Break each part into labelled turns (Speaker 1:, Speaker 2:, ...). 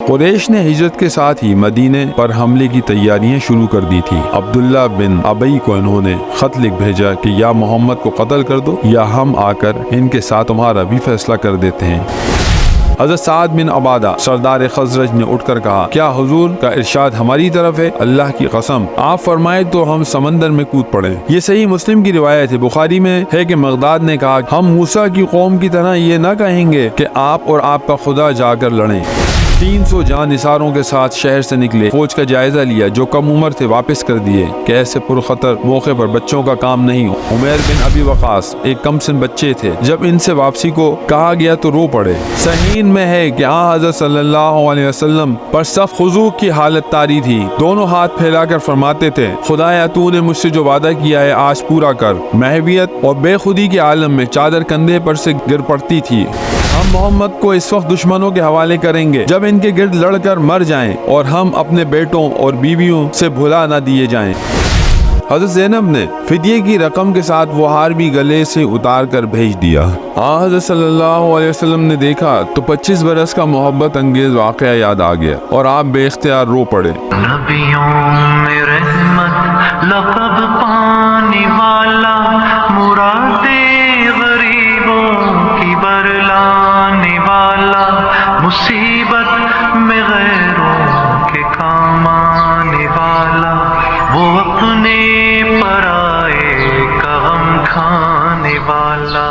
Speaker 1: قریش نے ہجرت کے ساتھ ہی مدینے پر حملے کی تیاریاں شروع کر دی تھی۔ عبداللہ بن ابی کو انہوں نے خط لکھ بھیجا کہ یا محمد کو قتل کر دو یا ہم آ کر ان کے ساتھ تمہارا بھی فیصلہ کر دیتے ہیں۔ حضرت سعد بن عبادہ سردار خزرج نے اٹھ کر کہا، کیا حضور کا ارشاد ہماری طرف ہے؟ اللہ کی قسم آپ فرمائے تو ہم سمندر میں کود پڑے۔ یہ صحیح مسلم کی روایت ہے۔ بخاری میں ہے کہ مقداد نے کہا، ہم موسیٰ کی قوم کی طرح یہ نہ کہیں گے کہ آپ اور آپ کا خدا جا کر لڑیں۔ 300 جان نثاروں کے ساتھ شہر سے نکلے، فوج کا جائزہ لیا، جو کم عمر تھے واپس کر دیے کہ ایسے پرخطر موقع پر بچوں کا کام نہیں۔ عمیر بن ابی وقاص ایک کم سن بچے تھے، جب ان سے واپسی کو کہا گیا تو رو پڑے۔ صحیح میں ہے کہ حضرت صلی اللہ علیہ وسلم پر صف خضوع کی حالت طاری تھی، دونوں ہاتھ پھیلا کر فرماتے تھے، خدایا تو نے مجھ سے جو وعدہ کیا ہے آج پورا کر۔ محویت اور بے خودی کے عالم میں چادر کندھے پر سے گر پڑتی تھی۔ ہم محمد کو اس وقت دشمنوں کے حوالے کریں گے جب ان کے گرد لڑ کر مر جائیں اور ہم اپنے بیٹوں اور بیویوں سے بھلا نہ دیے جائیں۔ حضرت زینب نے فدیے کی رقم کے ساتھ وہ ہار بھی گلے سے اتار کر بھیج دیا۔ حضرت صلی اللہ علیہ وسلم نے دیکھا تو 25 برس کا محبت انگیز واقعہ یاد آ گیا اور آپ بے اختیار رو پڑے۔
Speaker 2: نبیوں میں رحمت لقب پانے والا، مرادے غریبوں کی برلانے والا، مصیبت میں غیروں کے کام آنے والا، وہ اپنے پرائے کا غم کھانے والا۔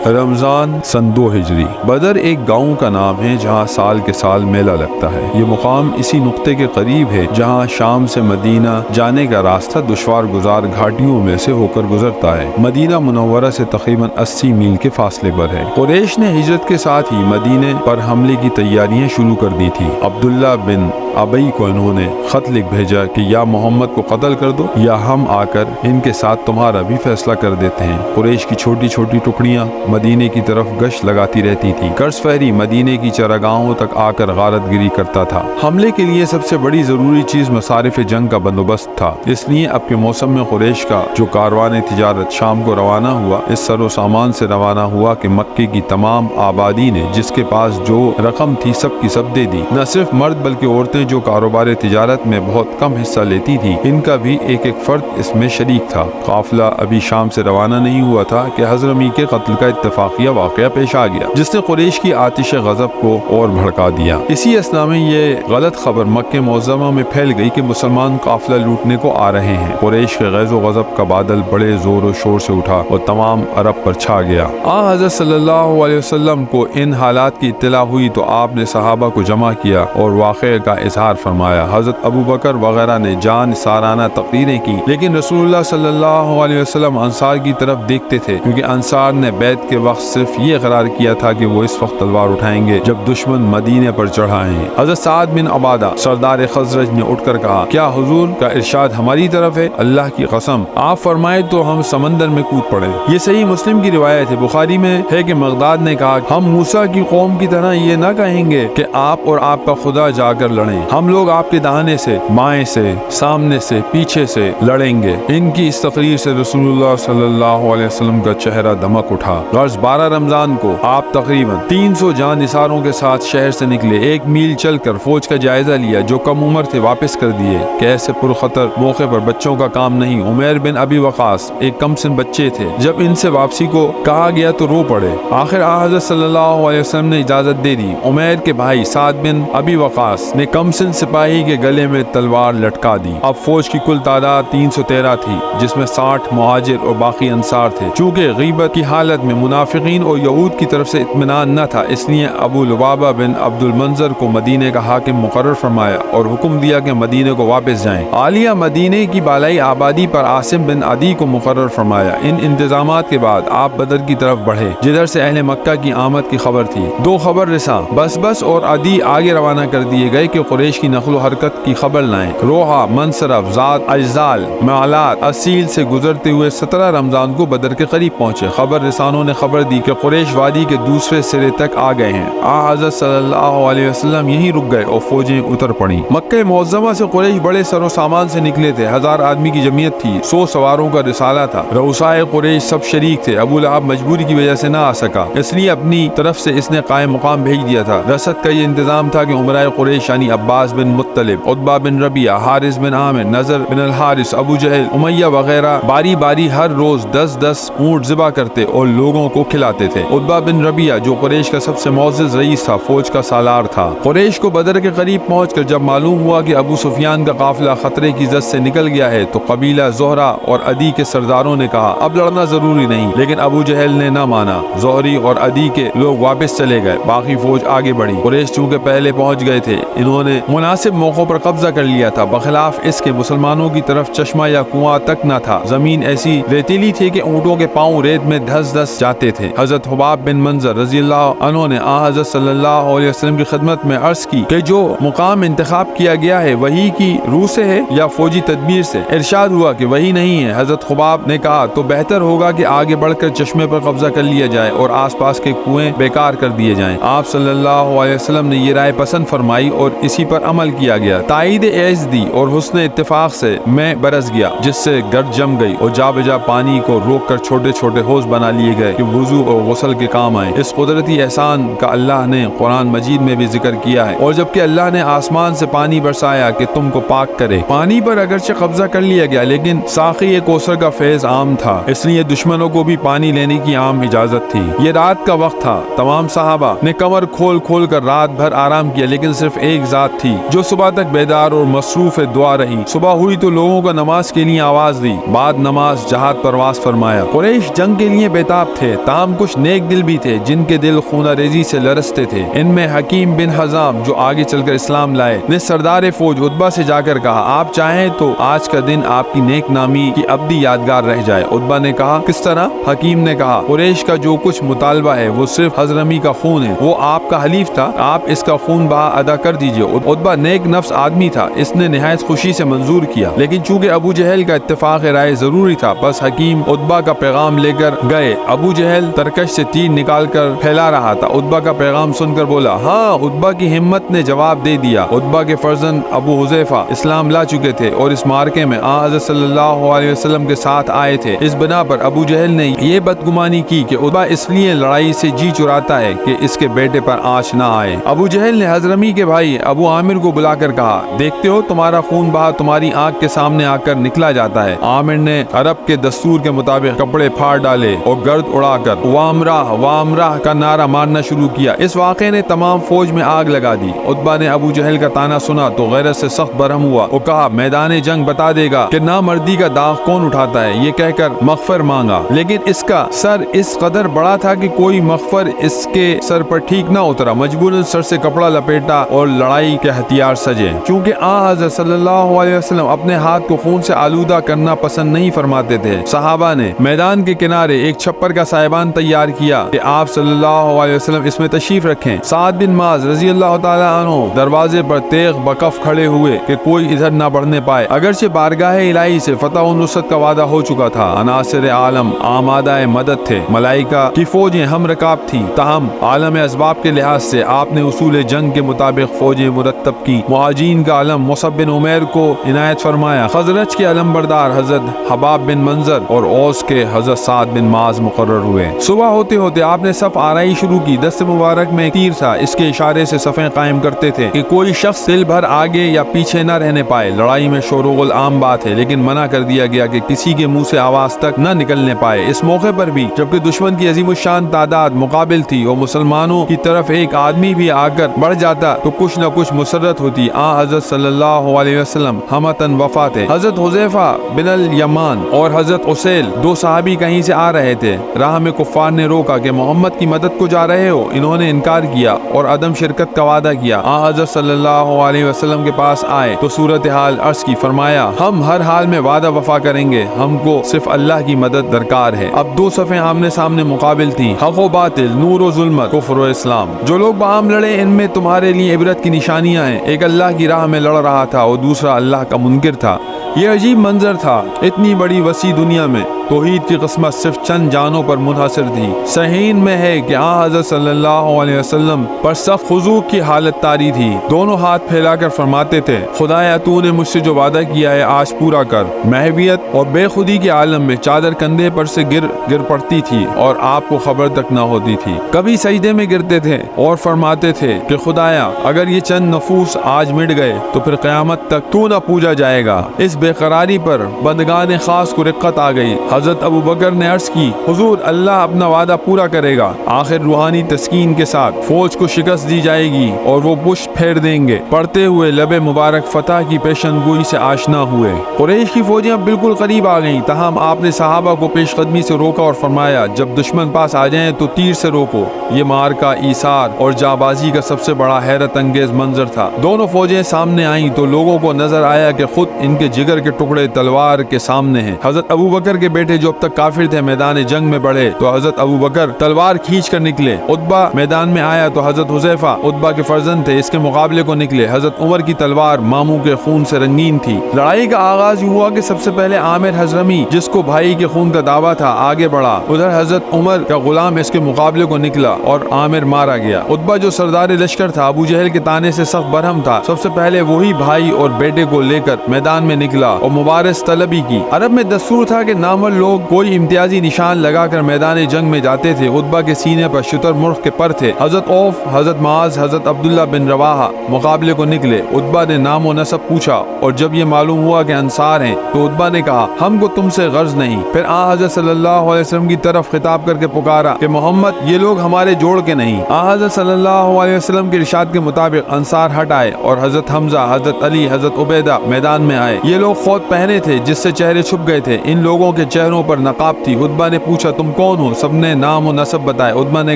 Speaker 1: رمضان سن 2 ہجری۔ بدر ایک گاؤں کا نام ہے جہاں سال کے سال میلہ لگتا ہے۔ یہ مقام اسی نقطے کے قریب ہے جہاں شام سے مدینہ جانے کا راستہ دشوار گزار گھاٹیوں میں سے ہو کر گزرتا ہے۔ مدینہ منورہ سے تقریباً 80 میل کے فاصلے پر ہے۔ قریش نے ہجرت کے ساتھ ہی مدینے پر حملے کی تیاریاں شروع کر دی تھی۔ عبداللہ بن ابی کو انہوں نے خط لکھ بھیجا کہ یا محمد کو قتل کر دو یا ہم آ کر ان کے ساتھ تمہارا بھی فیصلہ کر دیتے ہیں۔ قریش کی چھوٹی چھوٹی ٹکڑیاں مدینے کی طرف گشت لگاتی رہتی تھی۔ قرض فہری مدینے کی چراگاہوں تک آ کر غارت گیری کرتا تھا۔ حملے کے لیے سب سے بڑی ضروری چیز مصارف جنگ کا بندوبست تھا، اس لیے اب کے موسم میں قریش کا جو کاروان تجارت شام کو روانہ ہوا، اس سر و سامان سے روانہ ہوا کہ مکے کی تمام آبادی نے جس کے پاس جو رقم تھی سب کی سب دے دی۔ نہ صرف مرد بلکہ عورتیں جو کاروبار تجارت میں بہت کم حصہ لیتی تھی، ان کا بھی ایک ایک فرد اس میں شریک تھا۔ قافلہ ابھی شام سے روانہ نہیں ہوا تھا کہ حضرمی کے قتل کا اتفاقیہ واقعہ پیش آ گیا، جس نے قریش کی آتش غضب کو اور بھڑکا دیا۔ اسی اثنا میں یہ غلط خبر مکہ معظمہ میں پھیل گئی کہ مسلمان قافلہ لوٹنے کو آ رہے ہیں۔ قریش کے غیظ و غضب کا بادل بڑے زور و شور سے اٹھا اور تمام عرب پر چھا گیا۔ حضرت صلی اللہ علیہ وسلم کو ان حالات کی اطلاع ہوئی تو آپ نے صحابہ کو جمع کیا اور واقعے کا اظہار فرمایا۔ حضرت ابو بکر وغیرہ نے جان سارانہ تقریریں کی، لیکن رسول اللہ صلی اللہ علیہ وسلم انصار کی طرف دیکھتے تھے، کیونکہ انصار نے بیعت کے وقت صرف یہ اقرار کیا تھا کہ وہ اس وقت تلوار اٹھائیں گے جب دشمن مدینے پر چڑھائیں۔ حضرت سعد بن عبادہ سردار خزرج نے اٹھ کر کہا، کیا حضور کا ارشاد ہماری طرف ہے؟ اللہ کی قسم آپ فرمائے تو ہم سمندر میں کود پڑے۔ یہ صحیح مسلم کی روایت ہے۔ بخاری میں ہے کہ مقداد نے کہا، ہم موسیٰ کی قوم کی طرح یہ نہ کہیں گے کہ آپ اور آپ کا خدا جا کر لڑیں، ہم لوگ آپ کے داہنے سے، بائیں سے، سامنے سے، پیچھے سے لڑیں گے۔ ان کی اس تقریر سے رسول اللہ صلی اللہ علیہ وسلم کا چہرہ دمک اٹھا۔ غرض 12 رمضان کو آپ تقریباً 300 جان نثاروں کے ساتھ شہر سے نکلے، 1 میل چل کر فوج کا جائزہ لیا، جو کم عمر تھے واپس کر دیے کہ ایسے پرخطر موقع پر بچوں کا کام نہیں۔ عمیر بن ابی وقاص ایک کم سن بچے تھے، جب ان سے واپسی کو کہا گیا تو رو پڑے۔ آخر حضرت صلی اللہ علیہ وسلم نے اجازت دے دی۔ عمیر کے بھائی سعد بن ابی وقاص نے کم سن سپاہی کے گلے میں تلوار لٹکا دی۔ اب فوج کی کل تعداد 313 تھی، جس میں 60 مہاجر اور باقی انصار تھے۔ چونکہ غیبت کی حالت میں منافقین اور یہود کی طرف سے اطمینان نہ تھا، اس لیے ابو لبابہ بن عبد المنذر کو مدینے کا حاکم مقرر فرمایا اور حکم دیا کہ مدینے کو واپس جائیں۔ عالیہ مدینے کی بالائی آبادی پر عاصم بن عدی کو مقرر فرمایا۔ ان انتظامات کے بعد آپ بدر کی طرف بڑھے، جدھر سے اہل مکہ کی آمد کی خبر تھی۔ 2 خبر رساں بس اور عدی آگے روانہ کر دیے گئے کہ قریش کی نقل و حرکت کی خبر لائیں۔ روحہ، منصرف، ذات، اجزال، معلات، اسیل سے گزرتے ہوئے 17 رمضان کو بدر کے قریب پہنچے۔ خبر رسانوں نے خبر دی دی کہ قریش وادی کے دوسرے سرے تک آ گئے ہیں۔ حضرت صلی اللہ علیہ وسلم یہیں رک گئے اور فوجیں اتر پڑیں۔ مکہ معظمہ سے قریش بڑے سر و سامان سے نکلے تھے، 1000 آدمی کی جمعیت تھی، 100 سواروں کا رسالہ تھا۔ رؤسائے قریش سب شریک تھے۔ ابو لہب مجبوری کی وجہ سے نہ آ سکا، اس لیے اپنی طرف سے اس نے قائم مقام بھیج دیا تھا۔ رسد کا یہ انتظام تھا کہ عمرائے قریش یعنی عباس بن مطلب، عتبہ بن ربیعہ، حارث بن عامر، نضر بن الحارث، ابو جہل، امیہ وغیرہ باری باری ہر روز 10 اونٹ ذبح کرتے اور لوگوں کو کھلاتے تھے۔ عتبہ بن ربیعہ جو قریش کا سب سے معزز رئیس تھا، فوج کا سالار تھا۔ قریش کو بدر کے قریب پہنچ کر جب معلوم ہوا کہ ابو سفیان کا قافلہ خطرے کی زد سے نکل گیا ہے تو قبیلہ زہرہ اور عدی کے سرداروں نے کہا اب لڑنا ضروری نہیں، لیکن ابو جہل نے نہ مانا۔ زہری اور عدی کے لوگ واپس چلے گئے، باقی فوج آگے بڑھی۔ قریش چونکہ پہلے پہنچ گئے تھے، انہوں نے مناسب موقعوں پر قبضہ کر لیا تھا، بخلاف اس کے مسلمانوں کی طرف چشمہ یا کنواں تک نہ تھا۔ زمین ایسی ریتیلی تھی کہ اونٹوں کے پاؤں ریت میں دھس جاتے تھے۔ حضرت حباب بن منظر رضی اللہ عنہ نے حضرت صلی اللہ علیہ وسلم کی خدمت میں عرض کی کہ جو مقام انتخاب کیا گیا ہے وہی کی روح سے ہے یا فوجی تدبیر سے؟ ارشاد ہوا کہ وہی نہیں ہے۔ حضرت حباب نے کہا تو بہتر ہوگا کہ آگے بڑھ کر چشمے پر قبضہ کر لیا جائے اور آس پاس کے کنویں بیکار کر دیے جائیں۔ آپ صلی اللہ علیہ وسلم نے یہ رائے پسند فرمائی اور اسی پر عمل کیا گیا۔ تائید عز دی اور حسن اتفاق سے میں برس گیا، جس سے گرد جم گئی اور جا بجا پانی کو روک کر چھوٹے چھوٹے حوض بنا لیے گئے کہ وضو اور غسل کے کام آئے۔ اس قدرتی احسان کا اللہ نے قرآن مجید میں بھی ذکر کیا ہے۔ اور جبکہ اللہ نے آسمان سے پانی برسایا کہ تم کو پاک کرے، پانی پر اگرچہ قبضہ کر لیا گیا لیکن ساقی کوثر کا فیض عام تھا، اس لیے دشمنوں کو بھی پانی لینے کی عام اجازت تھی۔ یہ رات کا وقت تھا، تمام صحابہ نے کمر کھول کر رات بھر آرام کیا، لیکن صرف ایک ذات تھی جو صبح تک بیدار اور مصروف دعا رہی۔ صبح ہوئی تو لوگوں کو نماز کے لیے آواز دی، بعد نماز جہاد پرواز فرمایا۔ قریش جنگ کے لیے بیتاب تھے، تاہم کچھ نیک دل بھی تھے جن کے دل خونہ ریزی سے لرزتے تھے۔ ان میں حکیم بن حزام جو آگے چل کر اسلام لائے نے سردار فوج عتبہ سے جا کر کہا آپ چاہیں تو آج کا دن آپ کی نیک نامی کی ابدی یادگار رہ جائے۔ عتبہ نے کہا کس طرح؟ حکیم نے کہا قریش کا جو کچھ مطالبہ ہے وہ صرف حضرمی کا خون ہے، وہ آپ کا حلیف تھا، آپ اس کا خون بہا ادا کر دیجئے۔ عتبہ نیک نفس آدمی تھا، اس نے نہایت خوشی سے منظور کیا، لیکن چونکہ ابو جہل کا اتفاق رائے ضروری تھا بس حکیم عتبہ کا پیغام لے کر گئے۔ ابو جہل ترکش سے تیر نکال کر پھیلا رہا تھا، عتبہ کا پیغام سن کر بولا ہاں۔ عتبہ کی ہمت نے جواب دے دیا۔ عتبہ کے فرزند ابو حذیفہ اسلام لا چکے تھے اور اس مارکے میں حضرت صلی اللہ علیہ وسلم کے ساتھ آئے تھے۔ اس بنا پر ابو جہل نے یہ بدگمانی کی کہ عتبہ اس لیے لڑائی سے جی چراتا ہے کہ اس کے بیٹے پر آنچ نہ آئے۔ ابو جہل نے حضرمی کے بھائی ابو عامر کو بلا کر کہا دیکھتے ہو تمہارا خون بہا تمہاری آنکھ کے سامنے آ کر نکلا جاتا ہے۔ عامر نے عرب کے دستور کے مطابق کپڑے پھاڑ ڈالے اور گرد اڑا کر وامراہ وامراہ کا نعرہ مارنا شروع کیا۔ اس واقعے نے تمام فوج میں آگ لگا دی۔ عتبہ نے ابو جہل کا تانا سنا تو غیرت سے سخت برہم ہوا اور کہا میدان جنگ بتا دے گا کہ نامردی کا داغ کون اٹھاتا ہے۔ یہ کہہ کر مغفر مانگا، لیکن اس کا سر اس قدر بڑا تھا کہ کوئی مغفر اس کے سر پر ٹھیک نہ اترا، مجبوراً سر سے کپڑا لپیٹا اور لڑائی کے ہتھیار سجے۔ چونکہ حضرت صلی اللہ علیہ وسلم اپنے ہاتھ کو خون سے آلودہ کرنا پسند نہیں فرماتے تھے، صحابہ نے میدان کے کنارے ایک چھپر کا سائبان تیار کیا کہ آپ صلی اللہ علیہ وسلم اس میں تشریف رکھیں۔ سعد بن معاذ رضی اللہ تعالیٰ عنہ دروازے پر تیغ بکف کھڑے ہوئے کہ کوئی ادھر نہ بڑھنے پائے، اگرچہ بارگاہ الہی سے فتح و نصرت کا وعدہ ہو چکا تھا۔ عناصر عالم آمادہ مدد تھے، ملائکہ کی فوجیں ہم رکاب تھی، تاہم عالم اسباب کے لحاظ سے آپ نے اصول جنگ کے مطابق فوجیں مرتب کی۔ مہاجرین کا علم مصعب بن عمیر کو عنایت فرمایا، خزرج کے علم بردار حضرت حباب بن منظر اور اوس کے حضرت سعد بن معاذ مقرر ہوئے۔ صبح ہوتے ہوتے آپ نے صف آرائی شروع کی۔ دست مبارک میں ایک تیر تھا، اس کے اشارے سے صفیں قائم کرتے تھے کہ کوئی شخص دل بھر آگے یا پیچھے نہ رہنے پائے۔ لڑائی میں شور و غل عام بات ہے، لیکن منع کر دیا گیا کہ کسی کے منہ سے آواز تک نہ نکلنے پائے۔ اس موقع پر بھی جبکہ دشمن کی عظیم الشان تعداد مقابل تھی اور مسلمانوں کی طرف ایک آدمی بھی آ کر بڑھ جاتا تو کچھ نہ کچھ مسرت ہوتی۔ حضرت صلی اللہ علیہ وسلم ہمتن وفا تھے۔ حضرت حذیفہ بن الیمان اور حضرت اسیل دو صحابی کہیں سے آ رہے تھے، راہ میں کفار نے روکا کہ محمد کی مدد کو جا رہے ہو؟ انہوں نے انکار کیا اور عدم شرکت کا وعدہ کیا۔ حضرت صلی اللہ علیہ وسلم کے پاس آئے تو صورتحال عرض کی، فرمایا ہم ہر حال میں وعدہ وفا کریں گے، ہم کو صرف اللہ کی مدد درکار ہے۔ اب دو صفیں آمنے سامنے مقابل تھیں، حق و باطل، نور و ظلمت، کفر و اسلام۔ جو لوگ باہم لڑے ان میں تمہارے لیے عبرت کی نشانیاں ہیں، ایک اللہ کی راہ میں لڑ رہا تھا اور دوسرا اللہ کا منکر تھا۔ یہ عجیب منظر تھا، اتنی بڑی وسیع دنیا میں توحید کی قسمت صرف چند جانوں پر منحصر تھی۔ صحیح میں ہے کہ حضرت صلی اللہ علیہ وسلم پر سخت خضوع کی حالت طاری تھی، دونوں ہاتھ پھیلا کر فرماتے تھے خدایا تو نے مجھ سے جو وعدہ کیا ہے آج پورا کر۔ محویت اور بے خودی کے عالم میں چادر کندھے پر سے گر پڑتی تھی اور آپ کو خبر تک نہ ہوتی تھی۔ کبھی سجدے میں گرتے تھے اور فرماتے تھے کہ خدایا اگر یہ چند نفوس آج مٹ گئے تو پھر قیامت تک تو نہ پوجا جائے گا۔ اس بے قراری پر بندگان خاص کو رقت آ گئی۔ حضرت ابو بکر نے عرض کی حضور اللہ اپنا وعدہ پورا کرے گا۔ آخر روحانی تسکین کے ساتھ فوج کو شکست دی جائے گی اور وہ پشت پھیر دیں گے۔ پڑھتے ہوئے لب مبارک فتح کی پیشن گوئی سے آشنا ہوئے۔ قریش کی فوجیں بالکل قریب آ گئیں، تاہم آپ نے صحابہ کو پیش قدمی سے روکا اور فرمایا جب دشمن پاس آ جائیں تو تیر سے روکو۔ یہ مارکا ایثار اور جابازی کا سب سے بڑا حیرت انگیز منظر تھا۔ دونوں فوجیں سامنے آئیں تو لوگوں کو نظر آیا کہ خود ان کے جگر کے ٹکڑے تلوار کے سامنے ہیں۔ حضرت ابو بکر کے بیٹے جو اب تک کافر تھے میدان جنگ میں بڑھے تو حضرت ابو بکر تلوار کھینچ کر نکلے۔ عتبہ میدان میں آیا تو حضرت حذیفہ عتبہ کے فرزند تھے اس کے مقابلے کو نکلے۔ حضرت عمر کی تلوار ماموں کے خون سے رنگین تھی۔ لڑائی کا آغاز یہ ہوا کہ سب سے پہلے عامر حضرمی جس کو بھائی کے خون کا دعویٰ تھا آگے بڑھا، ادھر حضرت عمر کا غلام اس کے مقابلے کو نکلا اور عامر مارا گیا۔ عتبہ جو سردار لشکر تھا ابو جہل کے طانے سے سخت برہم تھا، سب سے پہلے وہی بھائی اور بیٹے کو لے کر میدان میں نکلا اور مبارز طلبی کی۔ عرب میں دستور تھا کہ نامور لوگ کوئی امتیازی نشان لگا کر میدان جنگ میں جاتے تھے۔ عتبہ کے سینے پر شتر مرغ کے پر تھے۔ حضرت عوف، حضرت معاذ، حضرت عبداللہ بن رواحہ مقابلے کو نکلے۔ عتبہ نے نام و نسب پوچھا اور جب یہ معلوم ہوا کہ انصار ہیں تو عتبہ نے کہا ہم کو تم سے غرض نہیں۔ پھر حضرت صلی اللہ علیہ وسلم کی طرف خطاب کر کے پکارا کہ محمد یہ لوگ ہمارے جوڑ کے نہیں۔ حضرت صلی اللہ علیہ وسلم کے ارشاد کے مطابق انصار ہٹ آئے اور حضرت حمزہ، حضرت علی، حضرت عبیدہ میدان میں آئے۔ یہ لوگ خود پہنے تھے جس سے چہرے چھپ گئے تھے، ان لوگوں کے چہروں پر نقاب تھی۔ عتبہ نے پوچھا تم کون ہو؟ سب نے نام و نسب بتائے۔ عتبہ نے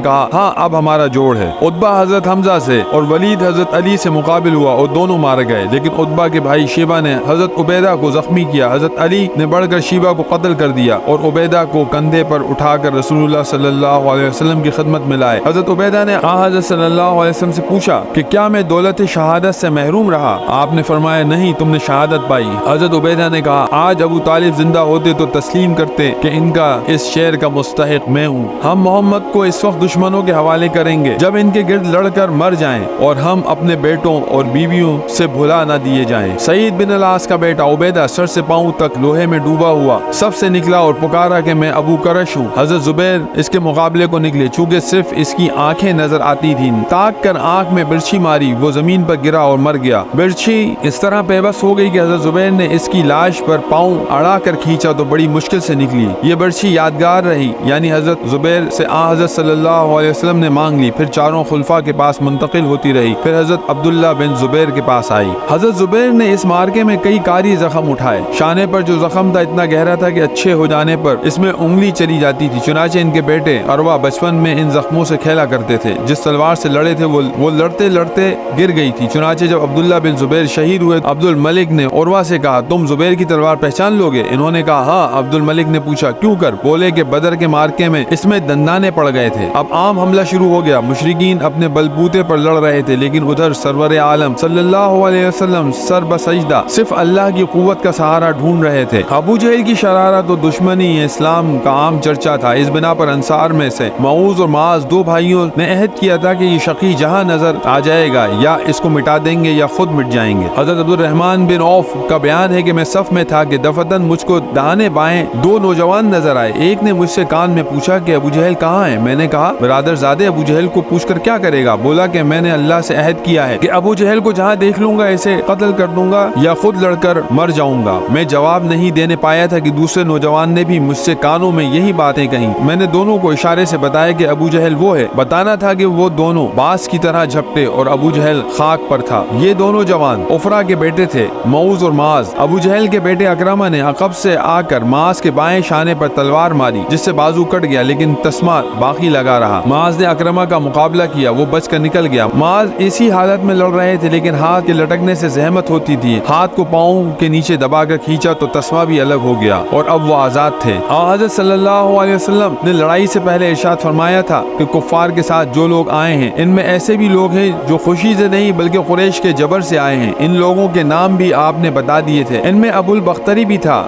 Speaker 1: کہا ہاں اب ہمارا جوڑ ہے۔ عتبہ حضرت حمزہ سے اور ولید حضرت علی سے مقابل ہوا اور دونوں مارے گئے، لیکن عتبہ کے بھائی شیبہ نے حضرت عبیدہ کو زخمی کیا۔ حضرت علی نے بڑھ کر شیبہ کو قتل کر دیا اور عبیدہ کو کندھے پر اٹھا کر رسول اللہ صلی اللہ علیہ وسلم کی خدمت میں لائے۔ حضرت عبیدہ نے حضرت صلی اللہ علیہ وسلم سے پوچھا کہ کیا میں دولت شہادت سے محروم رہا؟ آپ نے فرمایا نہیں، تم نے شہادت پائی۔ حضرت عبیدہ نے کہا آج ابو طالب زندہ ہوتے تو تسلیم کرتے کہ ان کا اس شعر کا مستحق میں ہوں۔ ہم محمد کو اس وقت دشمنوں کے حوالے کریں گے جب ان کے گرد لڑ کر مر جائیں اور ہم اپنے بیٹوں اور بیویوں سے بھلا نہ دیے جائیں۔ سعید بن العاص کا بیٹا عبیدہ سر سے پاؤں تک لوہے میں ڈوبا ہوا سب سے نکلا اور پکارا کہ میں ابو کرش ہوں۔ حضرت زبیر اس کے مقابلے کو نکلے، چونکہ صرف اس کی آنکھیں نظر آتی تھیں۔ تاک کر آنکھ میں برچھی ماری، وہ زمین پر گرا اور مر گیا۔ برچھی اس طرح پیوست ہو گئی کہ حضرت زبیر نے اس کی لاش پر پاؤں اڑا کر کھینچا تو بڑی مشکل سے نکلی۔ یہ برچھی یادگار رہی، یعنی حضرت زبیر سے حضرت صلی اللہ علیہ وسلم نے مانگ لی، پھر چاروں خلفاء کے پاس منتقل ہوتی رہی، پھر حضرت عبداللہ بن زبیر کے پاس آئی۔ حضرت زبیر نے اس مارکے میں کئی کاری زخم اٹھائے۔ شانے پر جو زخم تھا اتنا گہرا تھا کہ اچھے ہو جانے پر اس میں انگلی چلی جاتی تھی، چنانچہ ان کے بیٹے عروہ بچپن میں ان زخموں سے کھیلا کرتے تھے۔ جس تلوار سے لڑے تھے وہ لڑتے لڑتے گر گئی تھی، چنانچہ جب عبداللہ بن زبیر شہید ہوئے عبد الملک نے عروہ سے کہا تم زبیر کی تلوار پہچان لوگے؟ انہوں نے کہا ہاں۔ عبد الملک نے پوچھا کیوں کر؟ بولے کہ بدر کے مارکے میں اس میں دندانے پڑ گئے تھے۔ اب عام حملہ شروع ہو گیا، مشرکین اپنے بلبوتے پر لڑ رہے تھے، لیکن ادھر سرور عالم صلی اللہ علیہ وسلم سر بسجدہ صرف اللہ کی قوت کا سہارا ڈھونڈ رہے تھے۔ ابو جہل کی شرارت و دشمنی اسلام کا عام چرچا تھا۔ اس بنا پر انصار میں سے معوذ اور معاذ دو بھائیوں نے عہد کیا تھا کہ یہ شقی جہاں نظر آ جائے گا یا اس کو مٹا دیں گے یا خود مٹ جائیں گے۔ حضرت عبد الرحمن بن عوف کا بیان ہے کہ میں صف میں تھا کہ دفتن مجھ کو دانے بائیں دو نوجوان نظر آئے۔ ایک نے مجھ سے کان میں پوچھا کہ ابو جہل کہاں ہے؟ میں نے کہا برادر زادے ابو جہل کو پوچھ کر کیا کرے گا؟ بولا کہ میں نے اللہ سے عہد کیا ہے کہ ابو جہل کو جہاں دیکھ لوں گا اسے قتل کر دوں گا یا خود لڑ کر مر جاؤں گا۔ میں جواب نہیں دینے پایا تھا کہ دوسرے نوجوان نے بھی مجھ سے کانوں میں یہی باتیں کہیں۔ میں نے دونوں کو اشارے سے بتایا کہ ابو جہل وہ ہے۔ بتانا تھا کہ وہ دونوں باز کی طرح جھپٹے اور ابو جہل خاک پر تھا۔ یہ دونوں جوان عفرا کے بیٹے تھے، معوذ اور معاذ۔ ابو جہل کے بیٹے اکرمہ نے عقب سے آ کر معاذ کے بائیں شانے پر تلوار ماری جس سے بازو کٹ گیا، لیکن تسمہ باقی لگا رہا۔ معاذ نے اکرمہ کا مقابلہ کیا، وہ بچ کر نکل گیا۔ معاذ اسی حالت میں لڑ رہے تھے، لیکن ہاتھ کے لٹکنے سے زحمت ہوتی تھی۔ ہاتھ کو پاؤں کے نیچے دبا کر کھینچا تو تسمہ بھی الگ ہو گیا اور اب وہ آزاد تھے۔ حضرت صلی اللہ علیہ وسلم نے لڑائی سے پہلے ارشاد فرمایا تھا کہ کفار کے ساتھ جو لوگ آئے ہیں ان میں ایسے بھی لوگ ہیں جو خوشی سے نہیں بلکہ قریش کے جبر سے آئے ہیں۔ ان لوگوں کے نام بھی آپ نے بتا دیے تھے، ان میں ابو البختری بھی تھا۔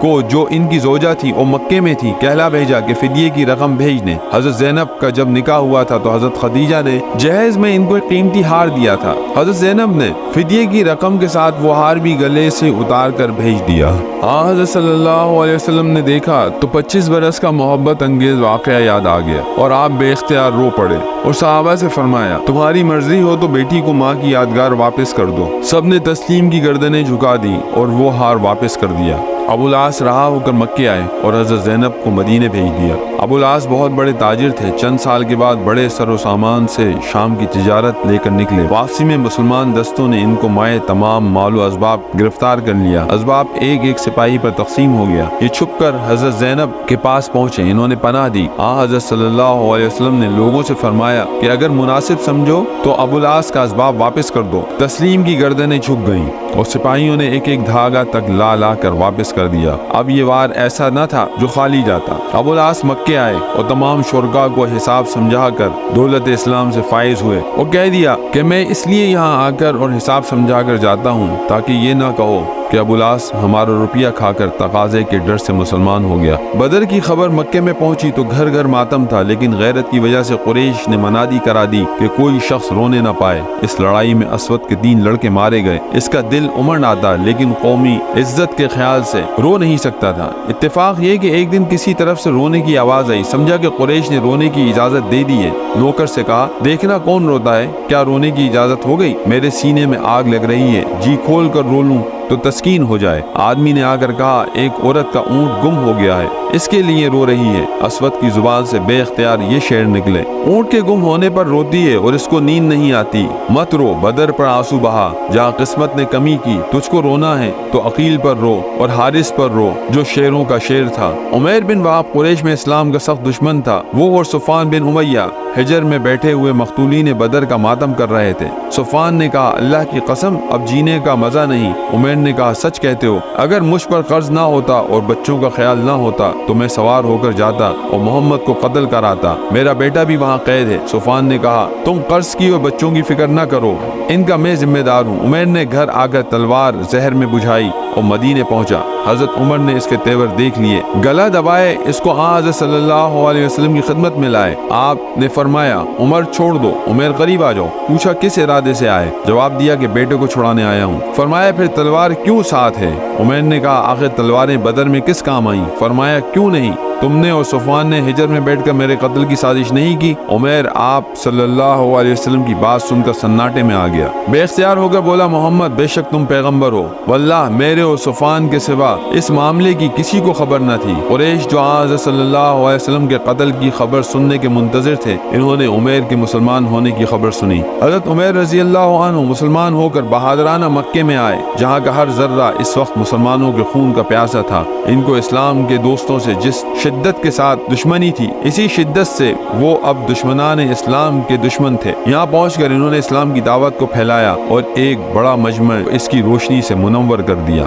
Speaker 1: کو جو ان کی زوجہ تھی وہ مکے میں تھی کہلا بھیجا کہ فدیے کی رقم بھیج دیں۔ حضرت زینب کا جب نکاح ہوا تھا تو حضرت خدیجہ نے جہیز میں ان کو ایک قیمتی ہار دیا تھا۔ حضرت زینب نے فدیے کی رقم کے ساتھ وہ ہار بھی گلے سے اتار کر بھیج دیا۔ حضرت صلی اللہ علیہ وسلم نے دیکھا تو 25 برس کا محبت انگیز واقعہ یاد آ گیا اور آپ بے اختیار رو پڑے اور صحابہ سے فرمایا تمہاری مرضی ہو تو بیٹی کو ماں کی یادگار واپس کر دو۔ سب نے تسلیم کی گردنیں جھکا دی اور وہ ہار واپس کر دیا۔ ابو العاص رہا ہو کر مکے آئے اور حضرت زینب کو مدینے بھیج دیا۔ ابو العاص بہت بڑے تاجر تھے، چند سال کے بعد بڑے سر و سامان سے شام کی تجارت لے کر نکلے۔ واپسی میں مسلمان دستوں نے ان کو مائے تمام مال و اسباب گرفتار کر لیا۔ اسباب ایک ایک سپاہی پر تقسیم ہو گیا۔ یہ چھپ کر حضرت زینب کے پاس پہنچے، انہوں نے پناہ دی۔ حضرت صلی اللہ علیہ وسلم نے لوگوں سے فرمایا کہ اگر مناسب سمجھو تو ابو العاص کا اسباب واپس کر دو۔ تسلیم کی گردنیں جھک گئیں اور سپاہیوں نے ایک ایک دھاگا تک لا لا کر واپس کر دیا۔ اب یہ وار ایسا نہ تھا جو خالی جاتا۔ ابو العاص مکے آئے اور تمام شرکاء کو حساب سمجھا کر دولت اسلام سے فائز ہوئے اور کہہ دیا کہ میں اس لیے یہاں آ کر اور حساب سمجھا کر جاتا ہوں تاکہ یہ نہ کہو کہ ابو العاص ہمارا روپیہ کھا کر تقاضے کے ڈر سے مسلمان ہو گیا۔ بدر کی خبر مکے میں پہنچی تو گھر گھر ماتم تھا، لیکن غیرت کی وجہ سے قریش نے منادی کرا دی کہ کوئی شخص رونے نہ پائے۔ اس لڑائی میں اسود کے 3 لڑکے مارے گئے۔ اس کا دل امڑ آتا لیکن قومی عزت کے خیال سے رو نہیں سکتا تھا۔ اتفاق یہ کہ ایک دن کسی طرف سے رونے کی آواز آئی، سمجھا کہ قریش نے رونے کی اجازت دے دی ہے۔ نوکر سے کہا دیکھنا کون روتا ہے، کیا رونے کی اجازت ہو گئی؟ میرے سینے میں آگ لگ رہی ہے، جی کھول کر رو لوں تو تسکین ہو جائے۔ آدمی نے آ کر کہا ایک عورت کا اونٹ گم ہو گیا ہے، اس کے لیے رو رہی ہے۔ اسود کی زبان سے بے اختیار یہ شعر نکلے، اونٹ کے گم ہونے پر روتی ہے اور اس کو نیند نہیں آتی۔ مت رو، بدر پر آنسو بہا، جہاں قسمت نے کمی کی۔ تجھ کو رونا ہے تو عقیل پر رو اور حارث پر رو جو شیروں کا شیر تھا۔ عمیر بن وہب قریش میں اسلام کا سخت دشمن تھا۔ وہ اور صفوان بن امیہ حجر میں بیٹھے ہوئے مقتولین بدر کا ماتم کر رہے تھے۔ صفوان نے کہا اللہ کی قسم اب جینے کا مزہ نہیں۔ عمیر نے کہا سچ کہتے ہو، اگر مجھ پر قرض نہ ہوتا اور بچوں کا خیال نہ ہوتا تو میں سوار ہو کر جاتا اور محمد کو قتل کراتا، میرا بیٹا بھی وہاں قید ہے۔ صفوان نے کہا تم قرض کی اور بچوں کی فکر نہ کرو، ان کا میں ذمہ دار ہوں۔ عمیر نے گھر آ کر تلوار زہر میں بجھائی اور مدینے پہنچا۔ حضرت عمر نے اس کے تیور دیکھ لیے، گلا دبائے اس کو حضرت صلی اللہ علیہ وسلم کی خدمت میں لائے۔ آپ نے فرمایا عمر چھوڑ دو، عمیر قریب آ جاؤ۔ پوچھا کس ارادے سے آئے؟ جواب دیا کہ بیٹے کو چھڑانے آیا ہوں۔ فرمایا پھر تلوار کیوں ساتھ ہے؟ عمیر نے کہا آخر تلواریں بدر میں کس کام آئیں؟ فرمایا کیوں نہیں، تم نے اور صفوان نے ہجر میں بیٹھ کر میرے قتل کی سازش نہیں کی؟ عمیر آپ صلی اللہ علیہ وسلم کی بات سن کر سناٹے میں آ گیا، بے اختیار ہو کر بولا محمد بے شک تم پیغمبر ہو، واللہ میرے اور صفوان کے سوا اس معاملے کی کسی کو خبر نہ تھی۔ قریش جو حضرت صلی اللہ علیہ وسلم کے قتل کی خبر سننے کے منتظر تھے، انہوں نے عمیر کے مسلمان ہونے کی خبر سنی۔ حضرت عمیر رضی اللہ عنہ مسلمان ہو کر بہادرانہ مکے میں آئے، جہاں کا ہر ذرہ اس وقت مسلمانوں کے خون کا پیاسا تھا۔ ان کو اسلام کے دوستوں سے جس شدت کے ساتھ دشمنی تھی، اسی شدت سے وہ اب دشمنان اسلام کے دشمن تھے۔ یہاں پہنچ کر انہوں نے اسلام کی دعوت کو پھیلایا اور ایک بڑا مجمع اس کی روشنی سے منور کر دیا۔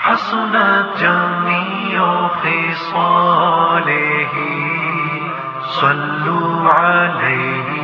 Speaker 2: حسنت جميع خصاله صلوا عليه